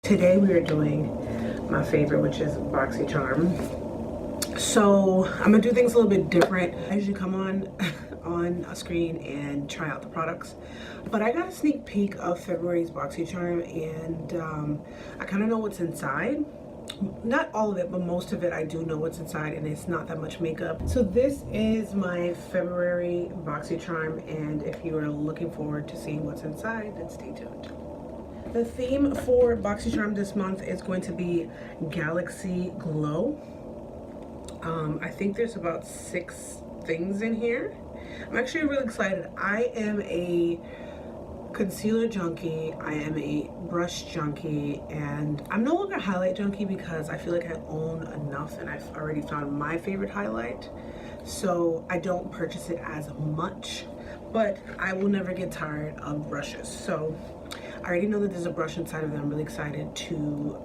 Today we are doing my favorite, which is Boxycharm. So I'm gonna do things a little bit different. I usually come on on a screen and try out the products, but I got a sneak peek of February's Boxycharm, and I kind of know what's inside. Not all of it, but most of it I do know what's inside, and it's not that much makeup. So this is my February Boxycharm, and if you are looking forward to seeing what's inside, then stay tuned. The theme for Boxycharm this month is going to be Galaxy Glow. I think there's about 6 things in here. I'm actually really excited. I am a concealer junkie, I am a brush junkie, and I'm no longer a highlight junkie because I feel like I own enough and I've already found my favorite highlight. So I don't purchase it as much, but I will never get tired of brushes. So I already know that there's a brush inside of them. I'm really excited to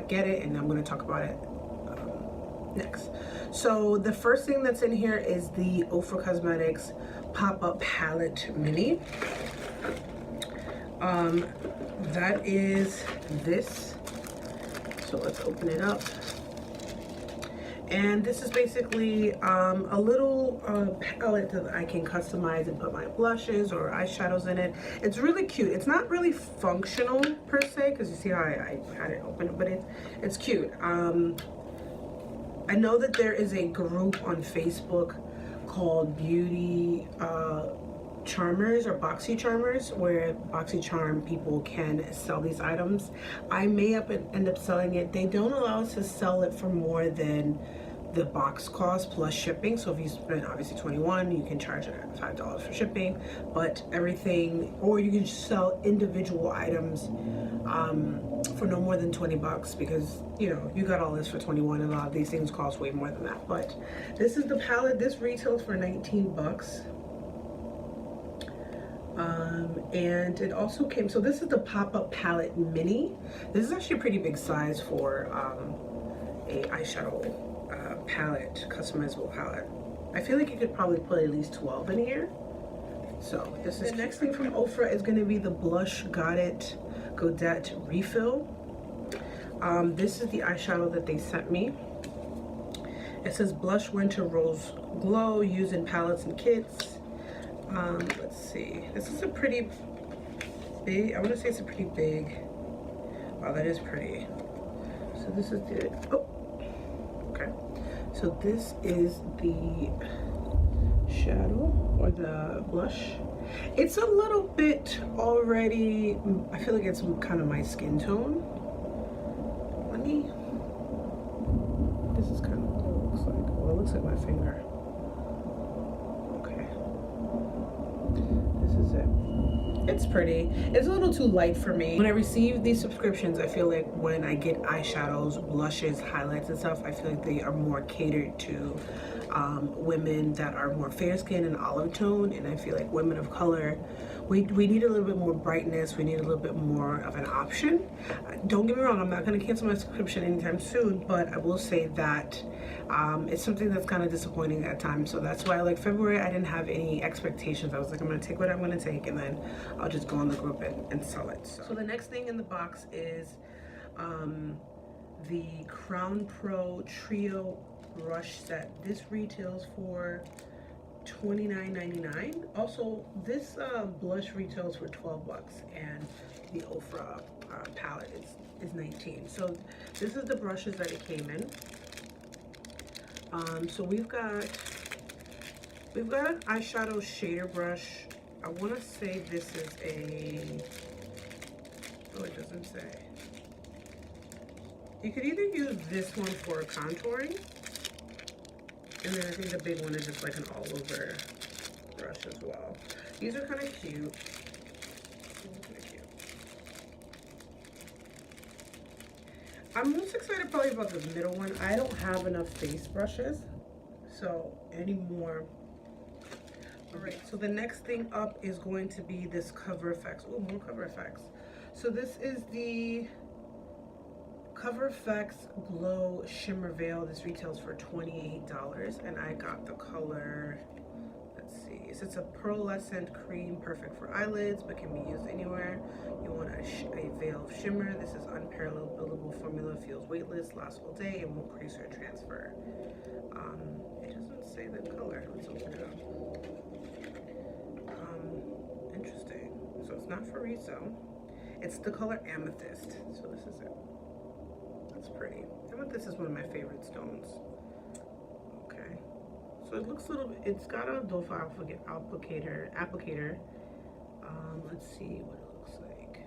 get it, and I'm going to talk about it next. So the first thing that's in here is the Ofra Cosmetics Pop-Up Palette Mini. That is this. So let's open it up. And this is basically a little palette that I can customize and put my blushes or eyeshadows in it. It's really cute. It's not really functional per se, because you see how I had it open, but it's cute. I know that there is a group on Facebook called Beauty Charmers or Boxycharmers, where Boxycharm people can sell these items. I may end up selling it. They don't allow us to sell it for more than the box cost plus shipping. So if you spend obviously $21, you can charge $5 for shipping, but everything, or you can sell individual items for no more than 20 bucks, because you know you got all this for 21, and a lot of these things cost way more than that. But this is the palette. This retails for 19 bucks. And it also came, so this is the Pop-Up Palette Mini. This is actually a pretty big size for a eyeshadow palette, customizable palette. I feel like you could probably put at least 12 in here. So this is the next thing from Ofra is going to be the blush Godet refill. This is the eyeshadow that they sent me. It says Blush Winter Rose Glow, used in palettes and kits. Let's see, this is a pretty big, I want to say it's a pretty big, wow, that is pretty. So this is the, oh, okay, so this is the shadow or the blush. It's a little bit already, I feel like it's kind of my skin tone. Let me, this is kind of what it looks like. Well, it looks like my finger. This is it. It's pretty. It's a little too light for me. When I receive these subscriptions, I feel like when I get eyeshadows, blushes, highlights and stuff, I feel like they are more catered to women that are more fair skinned and olive tone, and I feel like women of color, we need a little bit more brightness. We need a little bit more of an option. Don't get me wrong, I'm not going to cancel my subscription anytime soon, but I will say that it's something that's kind of disappointing at times. So that's why, like, February, I didn't have any expectations. I was like, I'm going to take what I'm going to take, and then I'll just go in the group and sell it. So the next thing in the box is the Crown Pro Trio brush set. This retails for $29.99. Also, this blush retails for 12 bucks, and the Ofra palette is 19. So this is the brushes that it came in. So we've got an eyeshadow shader brush. I want to say this is a, oh, it doesn't say. You could either use this one for contouring, and then I think the big one is just like an all-over brush as well. These are kind of cute. I'm most excited probably about the middle one. I don't have enough face brushes, so any more. All right, so the next thing up is going to be this Cover FX. Oh, more Cover FX. So this is the Cover FX Glow Shimmer Veil. This retails for $28, and I got the color, let's let's see. It's a pearlescent cream, perfect for eyelids, but can be used anywhere. You want a veil of shimmer. This is unparalleled buildable formula, feels weightless, lasts all day, and won't crease or transfer. It doesn't say the color. Let's open it up. Interesting. So it's not for resale. It's the color amethyst. So this is it. That's pretty. Amethyst is one of my favorite stones. Okay. So it looks a little bit, it's got a doe foot applicator. Let's see what it looks like.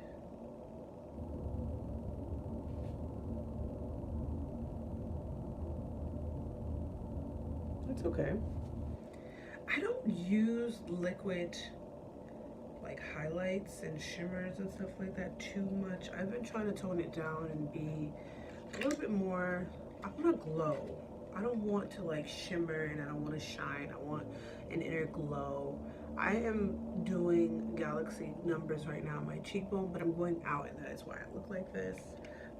It's okay. I don't use liquid like highlights and shimmers and stuff like that too much. I've been trying to tone it down and be a little bit more, I want to glow. I don't want to like shimmer and I don't want to shine. I want an inner glow. I am doing galaxy numbers right now on my cheekbone, but I'm going out and that is why I look like this.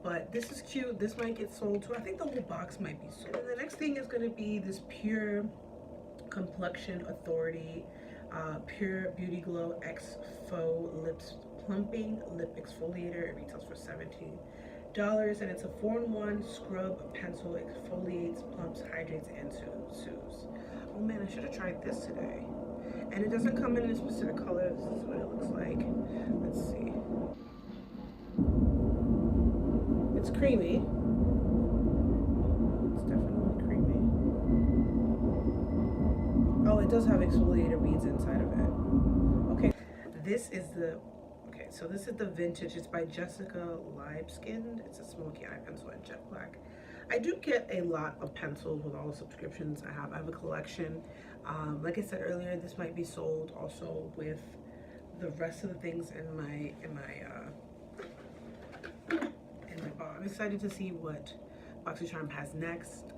But this is cute. This might get sold too. I think the whole box might be sold. And the next thing is going to be this Pure Complexion Authority Pure Beauty Glow X-Faux Lips Plumping Lip Exfoliator. It retails for $17. And it's a 4-in-1 scrub, pencil, exfoliates, plumps, hydrates, and soothes. Oh man, I should have tried this today. And it doesn't come in a specific color. This is what it looks like. Let's see. It's creamy. It's definitely creamy. Oh, it does have exfoliator beads inside of it. Okay, this is the vintage. It's by Jessica Libeskind. It's a smoky eye pencil in jet black. I do get a lot of pencils with all the subscriptions I have. I have a collection. Like I said earlier, this might be sold also with the rest of the things in my box. I'm excited to see what Boxycharm has next.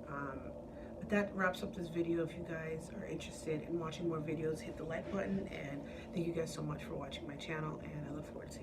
But that wraps up this video. If you guys are interested in watching more videos, hit the like button, and thank you guys so much for watching my channel, and I look forward to seeing you.